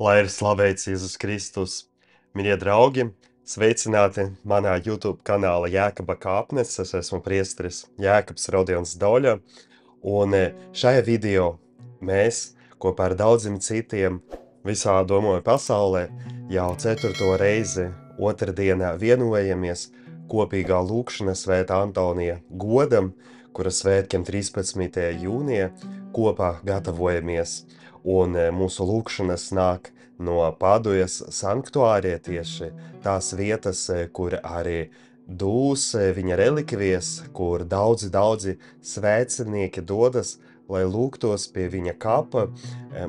Lai ir slavēts Jēzus Kristus, mīļie draugi, sveicināti manā YouTube kanāla Jēkaba kāpnes. Es esmu priesteris Jēkabs Rodions Doļa, un šajā video mēs kopā ar daudziem citiem visā domoju pasaulē jau 4. reizi otrdienā vienojamies kopīgā lūkšana Svētā Antonija godam, kura svētkiem 13. jūnijā kopā gatavojamies. Un mūsu lūkšanas nāk no Padujas sanktuārija, tieši tās vietas, kur arī dūs viņa relikvijas, kur daudzi svēcinieki dodas, lai lūgtos pie viņa kapa.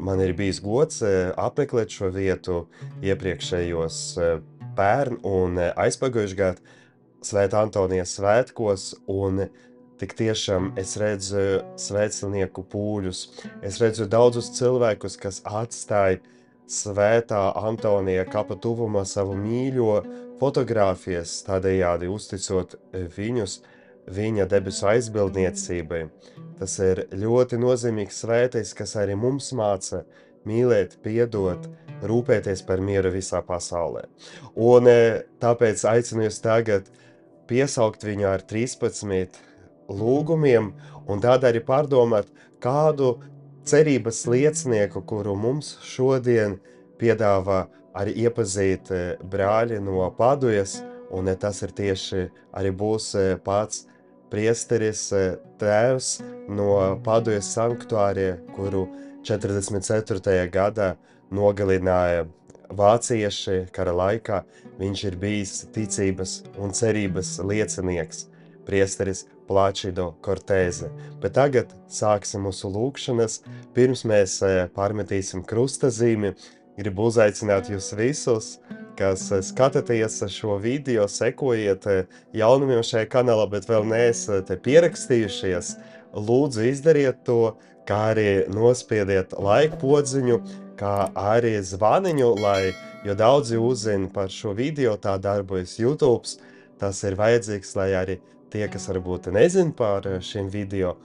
Man ir bijis gods apmeklēt šo vietu iepriekšējos pērn un aizpagājušajā gadā Svētā Antonija svētkos, un tik tiešām es redzu svēcinieku pūļus, es redzu daudzus cilvēkus, kas atstāja Svētā Antonija kapa tuvumā savu mīļo fotogrāfijas, tādējādi uzticot viņus viņa debesu aizbildniecībai. Tas ir ļoti nozīmīgs svētais, kas arī mums māca mīlēt, piedot, rūpēties par mieru visā pasaulē. Un tāpēc aicinu jūs tagad piesaukt viņu ar 13 lūgumiem, un tad arī pārdomāt, kādu cerības liecinieku, kuru mums šodien piedāvā arī iepazīt brāļi no Padujas, un tas ir tieši arī būs pats priesteris tēvs no Padujas sanktuārija, kuru 44. gadā nogalināja vācieši kara laikā. Viņš ir bijis ticības un cerības liecinieks, priesteris Plačido Kortēze. Bet tagad sāksim mūsu lūkšanas. Pirms mēs pārmetīsim krustazīmi, gribu uzaicināt jūs visus, kas skatāties šo video, sekojiet jaunumiem šajā kanālā, bet vēl neesat pierakstījušies. Lūdzu, izdariet to, kā arī nospiediet like podziņu, kā arī zvaniņu, jo daudzi uzzina par šo video, tā darbojas YouTube. Tas ir vajadzīgs, lai arī tie, kas varbūt nezina par šiem video,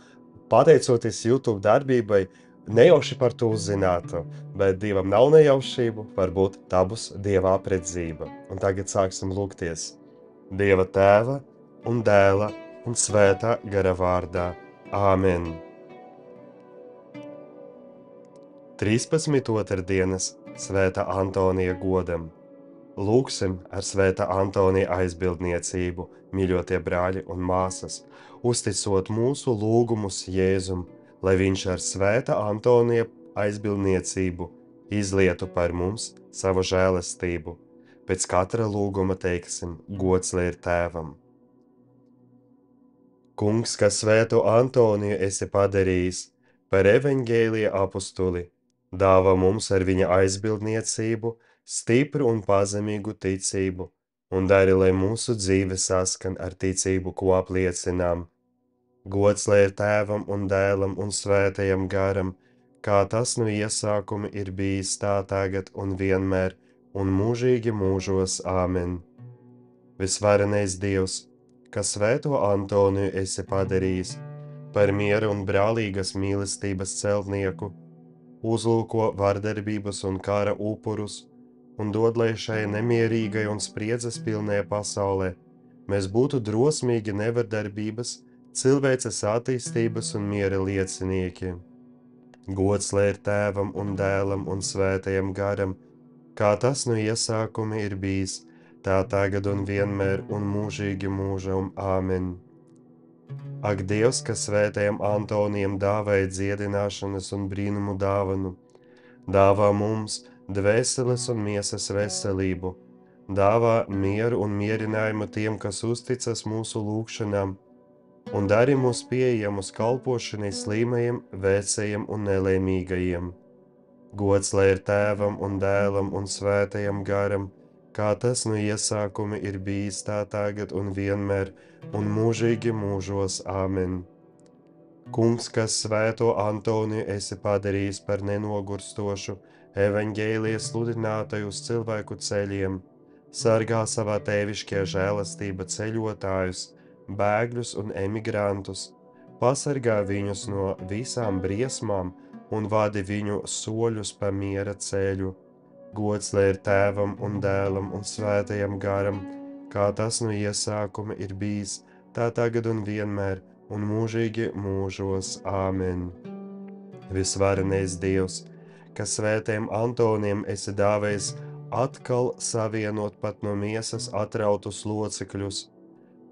pateicoties YouTube darbībai, nejauši par to uzzinātu, bet Dievam nav nejaušību, varbūt tā būs Dieva apredzība. Un tagad sāksim lūgties Dieva Tēva un Dēla un Svētā gara vārdā. Āmen. 13. otrdienas Svētā Antonija godam. Lūksim ar Svētā Antonija aizbildniecību, mīļotie brāļi un māsas, uzticot mūsu lūgumus Jēzum, lai viņš ar Svētā Antonija aizbildniecību izlietu par mums savu žēlastību. Pēc katra lūguma teiksim: gods lai ir Tēvam. Kungs, kas Svēto Antoniju esi padarījis par evaņģēlija apustuli, dāvā mums ar viņa aizbildniecību stipru un pazemīgu ticību, un dari, lai mūsu dzīve saskan ar ticību, ko apliecinām. Gods lai ir Tēvam un Dēlam un Svētajam garam, kā tas no iesākuma ir bijis, tā tagad un vienmēr, un mūžīgi mūžos. Āmen. Visvarenais Dievs, kas Svēto Antoniju esi padarījis par miera un brālīgas mīlestības celtnieku, uzlūko vardarbības un kara upurus, un dod, lai šai nemierīgai un spriedzes pilnajā pasaulē mēs būtu drosmīgi nevardarbības, cilvēces attīstības un miera liecinieki. Gods lai ir Tēvam un Dēlam un Svētajam garam, kā tas no iesākuma ir bijis, tā tagad un vienmēr un mūžīgi mūžam. Āmen. Ak, Dievs, kas Svētajam Antonijam dāvāja dziedināšanas un brīnumu dāvanu, dāvā mums dvēseles un miesas veselību, dāvā mieru un mierinājumu tiem, kas uzticas mūsu lūgšanām, un dari mūs pieejamus kalpošanai slimajiem, vēcējiem un nelēmīgajiem. Gods lai ir Tēvam un Dēlam un Svētajam garam, kā tas no iesākuma ir bijis, tā tagad un vienmēr, un mūžīgi mūžos. Āmen. Kungs, kas Svēto Antoniju esi padarījis par nenogurstošu evaņģēlija sludinātāju uz cilvēku ceļiem, sargā savā tēvišķajā žēlastība ceļotājus, bēgļus un emigrantus, pasargā viņus no visām briesmām un vadi viņu soļus pa miera ceļu. Gods lai ir Tēvam un Dēlam un Svētajam garam, kā tas no iesākuma ir bijis, tā tagad un vienmēr, un mūžīgi mūžos. Āmen. Visvarenais Dievs, kas svētajam Antonijam esi dāvējis atkal savienot pat no miesas atrautus locekļus,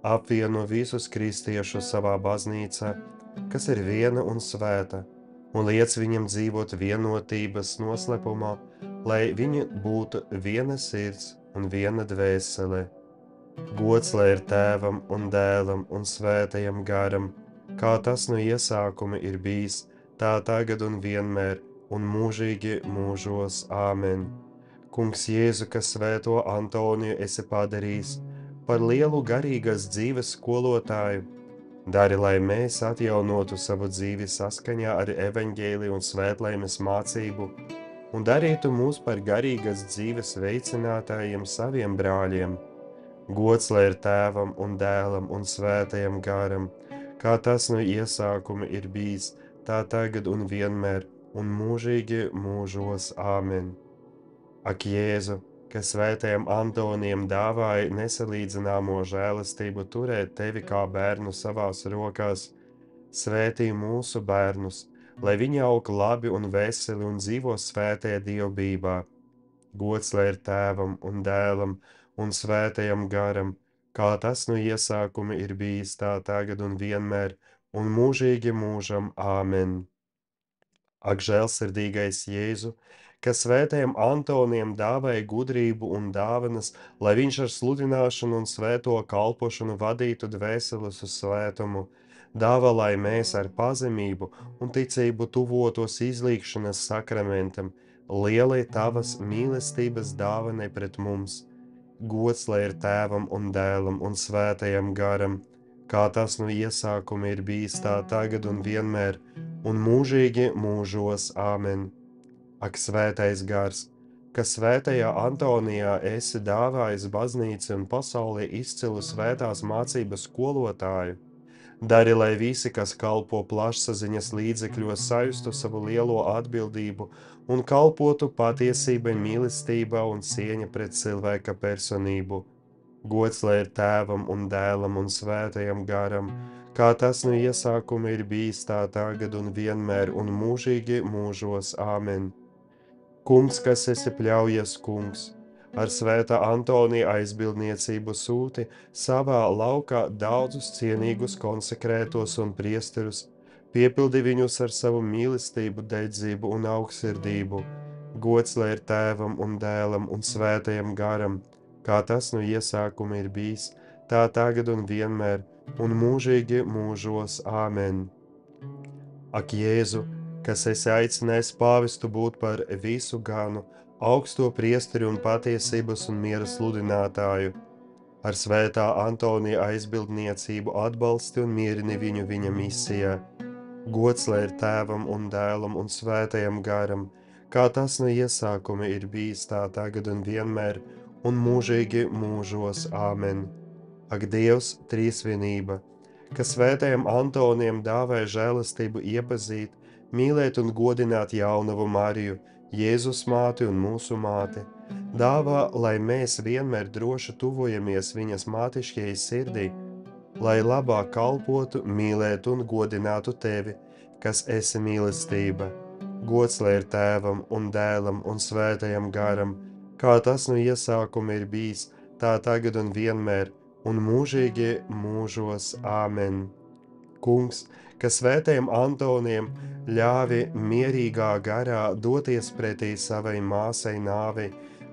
apvieno visus kristiešus savā baznīcā, kas ir viena un svēta, un liec viņam dzīvot vienotības noslēpumā, lai viņi būtu viena sirds un viena dvēsele. Gods lai ir Tēvam un Dēlam un Svētajam garam, kā tas no iesākuma ir bijis, tā tagad un vienmēr, un mūžīgi mūžos. Āmen. Kungs Jēzu, kas svēto Antoniju esi padarījis par lielu garīgas dzīves skolotāju, dari, lai mēs atjaunotu savu dzīvi saskaņā ar evaņģēliju un svētlaimes mācību, un darītu mūs par garīgas dzīves veicinātājiem saviem brāļiem. Gods lai ir Tēvam un Dēlam un Svētajam garam, kā tas no iesākuma ir bijis, tā tagad un vienmēr, un mūžīgi mūžos. Āmen. Ak, Jēzu, kas svētajam Antonijam dāvāja nesalīdzināmo žēlastību turēt tevi kā bērnu savās rokās, svētī mūsu bērnus, lai viņi aug labi un veseli un dzīvo svētajā dievbībā. Gods lai ir Tēvam un Dēlam un Svētajam garam, kā tas no iesākuma ir bijis, tā tagad un vienmēr, un mūžīgi mūžam. Āmen. Ak, žēlsirdīgais Jēzu, kas svētajam Antonijam dāvēja gudrību un dāvanas, lai viņš ar sludināšanu un svēto kalpošanu vadītu dvēseles uz svētumu, dāvā, lai mēs ar pazemību un ticību tuvotos izlīgšanas sakramentam, lielai tavas mīlestības dāvanai pret mums. Gods lai ir Tēvam un Dēlam un Svētajam garam, kā tas no iesākuma ir bijis, tā tagad un vienmēr, un mūžīgi mūžos. Āmen. Ak, svētais gars, kas svētajā Antonijā esi dāvājis baznīcu un pasaulē izcilu svētās mācības skolotāju, dari, lai visi, kas kalpo plašsaziņas līdzekļos, sajustu savu lielo atbildību un kalpotu patiesībai, mīlestībā un cieņa pret cilvēka personību. Gods lai ir Tēvam un Dēlam un Svētajam garam, kā tas no iesākuma ir bijis, tā tagad un vienmēr, un mūžīgi mūžos. Āmen. Kungs, kas esi pļaujies kungs, ar svētā Antonija aizbildniecību sūti savā laukā daudzus cienīgus konsekrētos un priesterus, piepildi viņus ar savu mīlestību, dedzību un augstsirdību. Gods lai ir Tēvam un Dēlam un Svētajam garam, kā tas no iesākuma ir bijis, tā tagad un vienmēr, un mūžīgi mūžos. Āmen. Ak, Jēzu, kas esi aicinājis pāvestu būt par visu ganu, augsto priesteri un patiesības un miera sludinātāju, ar svētā Antonija aizbildniecību atbalsti un mierini viņu viņa misijā. Gods lai ir Tēvam un Dēlam un Svētajam garam, kā tas no iesākuma ir bijis, tā tagad un vienmēr, un mūžīgi mūžos. Āmen. Ak, Dievs, trīsvienība, kas svētajam Antonijam dāvēja žēlastību iepazīt, mīlēt un godināt jaunavu Mariju, Jēzus māti un mūsu māti, dāvā, lai mēs vienmēr droši tuvojamies viņas mātišķajai sirdī, lai labāk kalpotu, mīlētu un godinātu tevi, kas esi mīlestība. Gods lai ir Tēvam un Dēlam un Svētajam garam, kā tas no iesākuma ir bijis, tā tagad un vienmēr, un mūžīgi mūžos. Āmen. Kungs, kas svētajam Antonijam ļāvi mierīgā garā doties pretī savai māsai nāvei,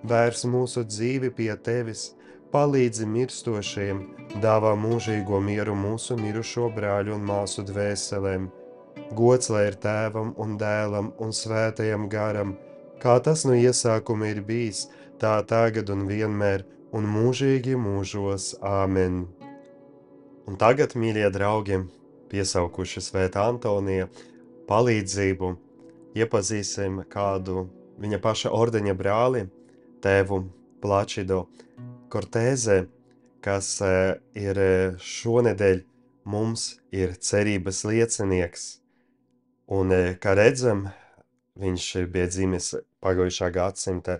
vērs mūsu dzīvi pie tevis, palīdzi mirstošiem, dāvā mūžīgo mieru mūsu mirušo brāļu un māsu dvēselēm. Gods lai ir Tēvam un Dēlam un Svētajam garam, kā tas no iesākuma ir bijis, tā tagad un vienmēr, un mūžīgi mūžos. Āmen. Un tagad, mīļie draugi, piesaukuši svētā Antonija palīdzību, iepazīsim kādu viņa paša ordeņa brāli, tēvu Plačido Kortēze, kas ir šonedēļ mums ir cerības liecinieks. Un, kā redzam, viņš bija dzimis pagājušā gadsimta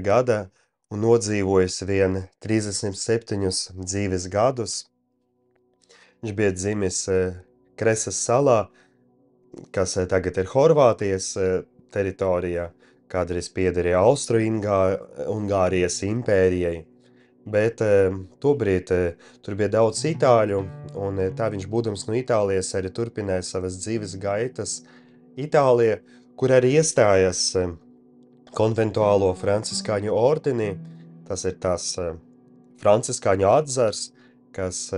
gadā un nodzīvojis vien 37 dzīves gadus. Viņš bija dzimis Kresas salā, kas tagad ir Horvātijas teritorijā, kādreiz piederēja Austro-Ungārijas impērijai, bet tobrīd tur bija daudz itāļu, un tā viņš, būdams no Itālijas, arī turpināja savas dzīves gaitas Itālijā, kur arī iestājās konventuālo franciskāņu ordenī. Tas ir tās franciskāņu atzars, kas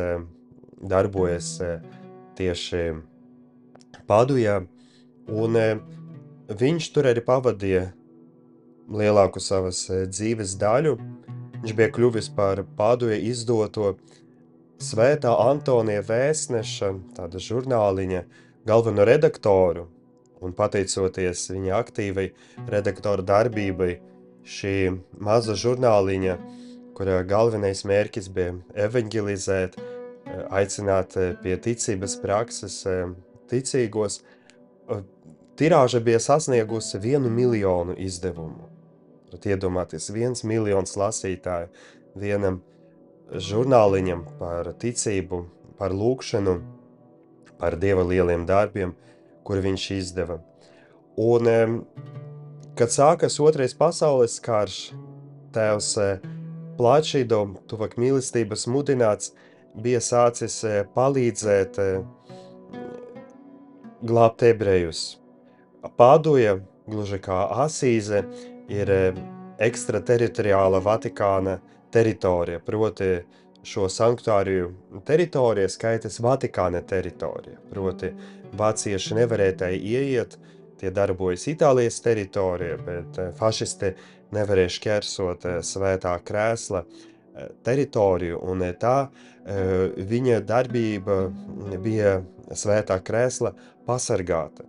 darbojas tieši Padujā, un viņš tur arī pavadīja lielāku savas dzīves daļu. Viņš bija kļuvis par Paduja izdoto Svētā Antonija vēstneša, tāda žurnāliņa, galveno redaktoru, un pateicoties viņa aktīvai redaktora darbībai, šī maza žurnāliņa, kura galvenais mērķis bija evanģelizēt, aicināt pie ticības prakses ticīgos, tirāža bija sasniegusi 1 miljonu izdevumu. Iedomāties, 1 miljons lasītāju vienam žurnāliņam par ticību, par lūkšanu, par Dieva lieliem darbiem, kuru viņš izdeva. Un, kad sākas Otrais pasaules karš, tēvs Plačido, tuvāk mīlestības mudināts, bija sācis palīdzēt glābt ebrejus. Paduja, gluži kā Asīze, ir ekstrateritoriāla Vatikāna teritorija, proti šo sanktuāriju teritorija skaitas Vatikāna teritorija, proti vācieši nevarēja tai ieiet, tie darbojas Itālijas teritorijā, bet fašisti nevarēja šķērsot Svētā krēsla teritoriju, un tā viņa darbība bija Svētā krēsla pasargāta.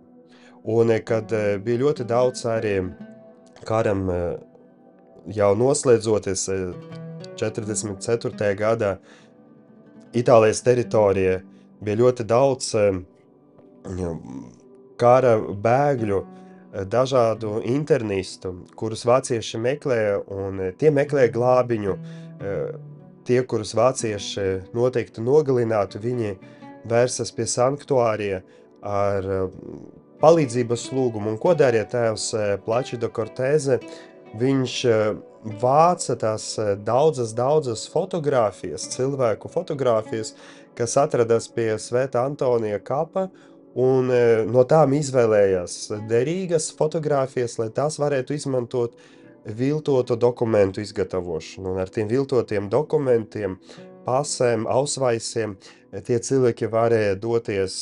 Un kad bija ļoti daudz arī karam jau noslēdzoties 44. gadā, Itālijas teritorijā bija ļoti daudz kara bēgļu, dažādu internistu, kurus vācieši meklēja, un tie meklēja glābiņu. Tie, kurus vācieši noteikti nogalinātu, viņi vērsas pie sanktuārija ar palīdzības lūgumu. Un ko darīja tēvs Plačido Kortēze? Viņš vāca tās daudzas fotogrāfijas, cilvēku fotogrāfijas, kas atradās pie Svētā Antonija kapa, un no tām izvēlējās derīgas fotogrāfijas, lai tās varētu izmantot viltotu dokumentu izgatavošanu. Un ar tiem viltotiem dokumentiem, pasēm, ausvaisiem, tie cilvēki varēja doties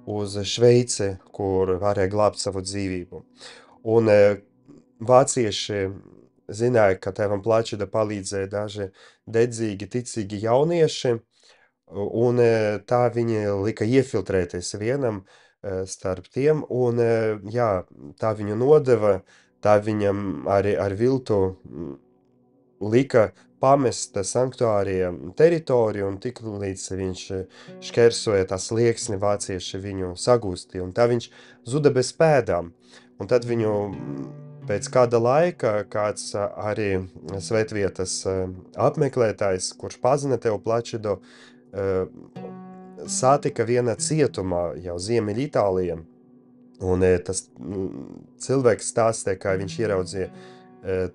uz Šveici, kur varēja glābt savu dzīvību. Un vācieši zināja, ka tēvam Plačida palīdzēja daži dedzīgi, ticīgi jaunieši, un tā viņi lika iefiltrēties vienam starp tiem, un jā, tā viņu nodeva, tā viņam arī ar viltu lika pamest sanktuārija teritoriju, un tik līdz viņš šķērsoja tā slieksni, vācieši viņu sagūstīja, un tā viņš zuda bez pēdām. Un tad viņu pēc kāda laika kāds arī svētvietas apmeklētājs, kurš pazina tev Plačido, satika viena cietumā jau Ziemeļ Itālijā. Un tas cilvēks stāstīja, kā viņš ieraudzīja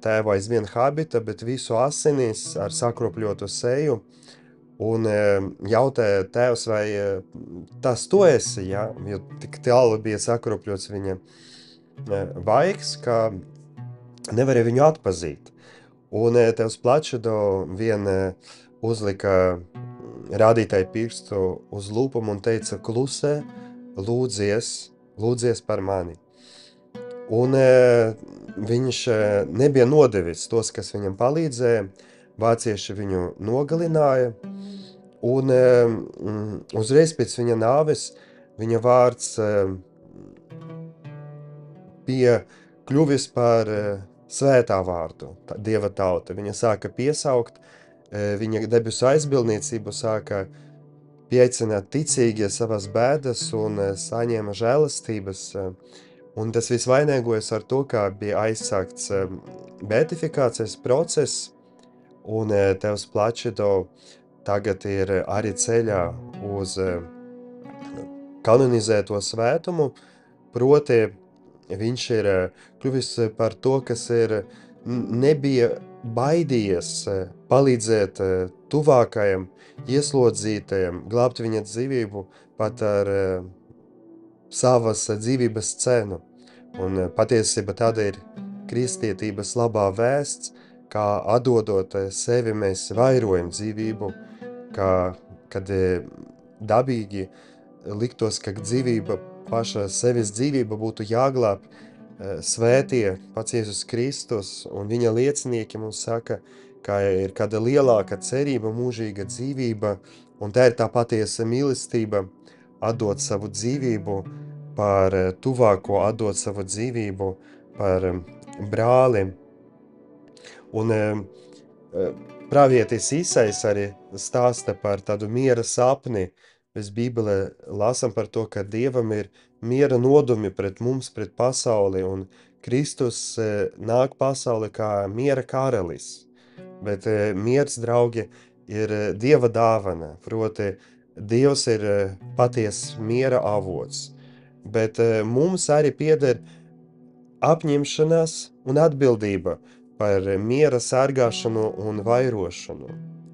tēvu aiz viena habita, bet visu asinīs ar sakropļotu seju, un jautāja tēvs, vai tas tu esi, ja? Jo tik tālu bija sakropļots viņa vaigs, ka nevarēja viņu atpazīt. Un tēvs Plačido vien uzlika rādītāju pirkstu uz lūpumu un teica: klusē, lūdzies par mani. Un viņš nebija nodevis tos, kas viņam palīdzēja, vācieši viņu nogalināja, un uzreiz pēc viņa nāves viņa vārds bija kļuvis par svētā vārdu, Dieva tauta. Viņa sāka piesaukt, viņa debesu aizbildniecību sāka pieaicināt ticīgie savas bēdas un saņēma žēlastības Un tas viss vainagojas ar to, kā bija aizsākts beatifikācijas process, un tevs Plačido tagad ir arī ceļā uz kanonizēto svētumu, proti viņš ir kļuvis par to, kas ir nebija baidījies palīdzēt tuvākajam ieslodzītajam, glābt viņa dzīvību pat ar savas dzīvības cenu. Un patiesība tāda ir kristietības labā vēsts, kā atdodot sevi mēs vairojam dzīvību, kā, kad dabīgi liktos, ka dzīvība, paša sevis dzīvība būtu jāglāb, svētie pats Jēzus Kristus un viņa liecinieki mums saka, ka ir kāda lielāka cerība, mūžīga dzīvība, un tā ir tā patiesa mīlestība, atdot savu dzīvību par tuvāko, atdot savu dzīvību par brāli. Un pravietis Isais arī stāsta par tādu miera sapni. Mēs Bībelē lasam par to, ka Dievam ir miera nodumi pret mums, pret pasauli, un Kristus nāk pasauli kā miera karalis. Bet miers, draugi, ir Dieva dāvana, proti Dievs ir paties miera avots. Bet mums arī pieder apņemšanās un atbildība par miera sargāšanu un vairošanu.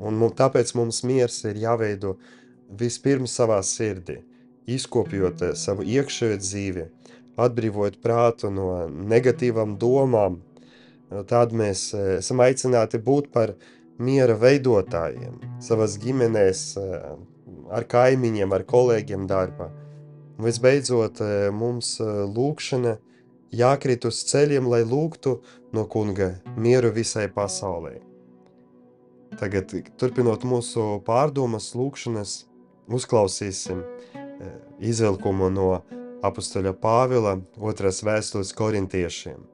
Un tāpēc mums miers ir jāveido vispirms savā sirdī, izkopjot savu iekšējo dzīvi, atbrīvojot prātu no negatīvām domām. Tad mēs esam aicināti būt par miera veidotājiem, savas ģimenēs, ar kaimiņiem, ar kolēģiem darbā. Un visbeidzot, mums lūkšana jākrīt uz ceļiem, lai lūgtu no Kunga mieru visai pasaulē. Tagad, turpinot mūsu pārdomas lūkšanas, uzklausīsim izvilkumu no apustuļa Pāvila 2. vēstules korintiešiem.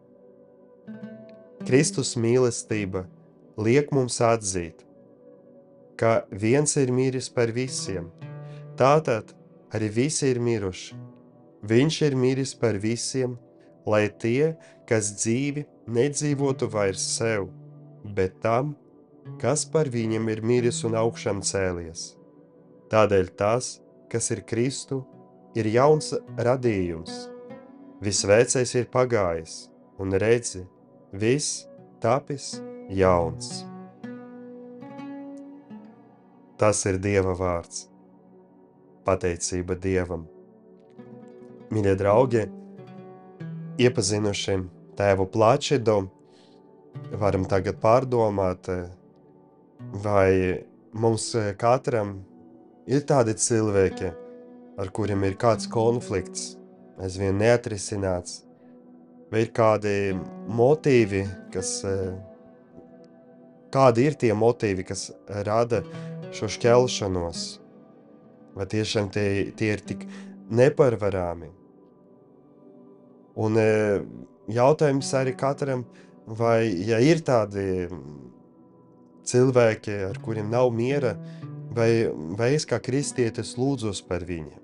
Kristus mīlestība liek mums atzīt, ka viens ir miris par visiem, tātad arī visi ir miruši. Viņš ir miris par visiem, lai tie, kas dzīvi, nedzīvotu vairs sev, bet tam, kas par viņiem ir miris un augšām cēlies. Tādēļ tas, kas ir Kristu, ir jauns radījums. Viss vecais ir pagājis, un redzi, viss tapis jauns. Tas ir Dieva vārds. Pateicība Dievam. Mīļie draugi, iepazinuši tēvu Plačidu, varam tagad pārdomāt, vai mums katram ir tādi cilvēki, ar kuriem ir kāds konflikts, aizvien neatrisināts, vai ir kādi motīvi, kādi ir tie motīvi, kas rada šo šķelšanos, vai tiešām tie ir tik neparvarāmi. Un jautājums arī katram, vai ja ir tādi cilvēki, ar kuriem nav miera, vai es kā kristietis lūdzos par viņiem.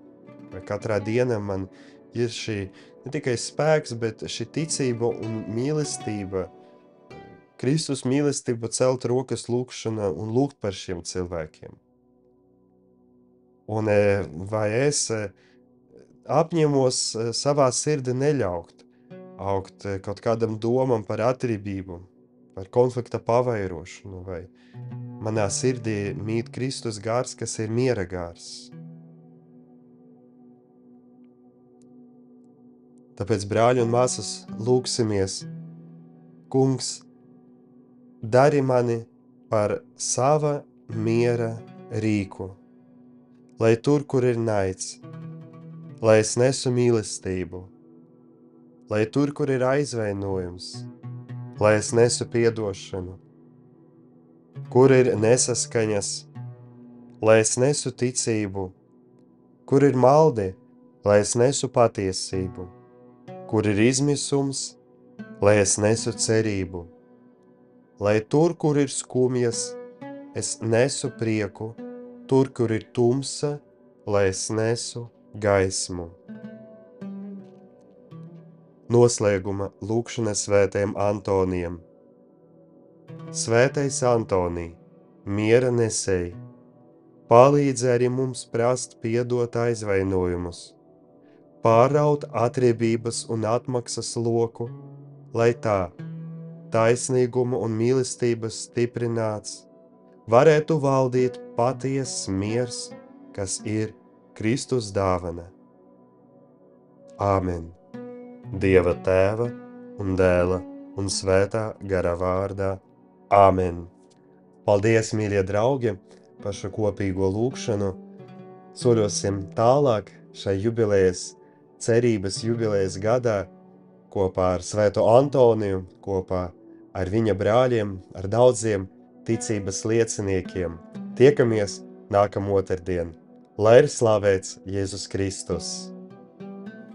Vai katrā dienā man ir šī ne tikai spēks, bet šī ticība un mīlestība, Kristus mīlestība celt rokas lūkšana un lūgt par šiem cilvēkiem. Un vai es apņemos savā sirdi neļaukt augt kaut kādam domam par atribību, par konflikta pavairošanu, vai manā sirdī mīt Kristus gars, kas ir miera gars. Tāpēc, brāļi un māsas, lūksimies, Kungs, dari mani par sava miera rīku, lai tur, kur ir naids, lai es nesu mīlestību, lai tur, kur ir aizvainojums, lai es nesu piedošanu, kur ir nesaskaņas, lai es nesu ticību, kur ir maldi, lai es nesu patiesību, kur ir izmisums, lai es nesu cerību, lai tur, kur ir skumjas, es nesu prieku, tur, kur ir tumsa, lai es nesu gaismu. Noslēguma lūkšana svētajam Antonijam. Svētais Antonij, miera nesēj, palīdzi arī mums prast piedot aizvainojumus, pāraut atriebības un atmaksas loku, lai tā, taisnīguma un mīlestības stiprināts, varētu valdīt patiesas miers, kas ir Kristus dāvana. Āmen. Dieva Tēva un Dēla un Svētā gara vārdā. Āmen. Paldies, mīļie draugi, par šo kopīgo lūkšanu. Soļosim tālāk šai jubilejas, cerības jubilejas gadā kopā ar Svēto Antoniju, kopā ar viņa brāļiem, ar daudziem ticības lieciniekiem. Tiekamies nākamā otrdien. Lai ir slavēts Jēzus Kristus!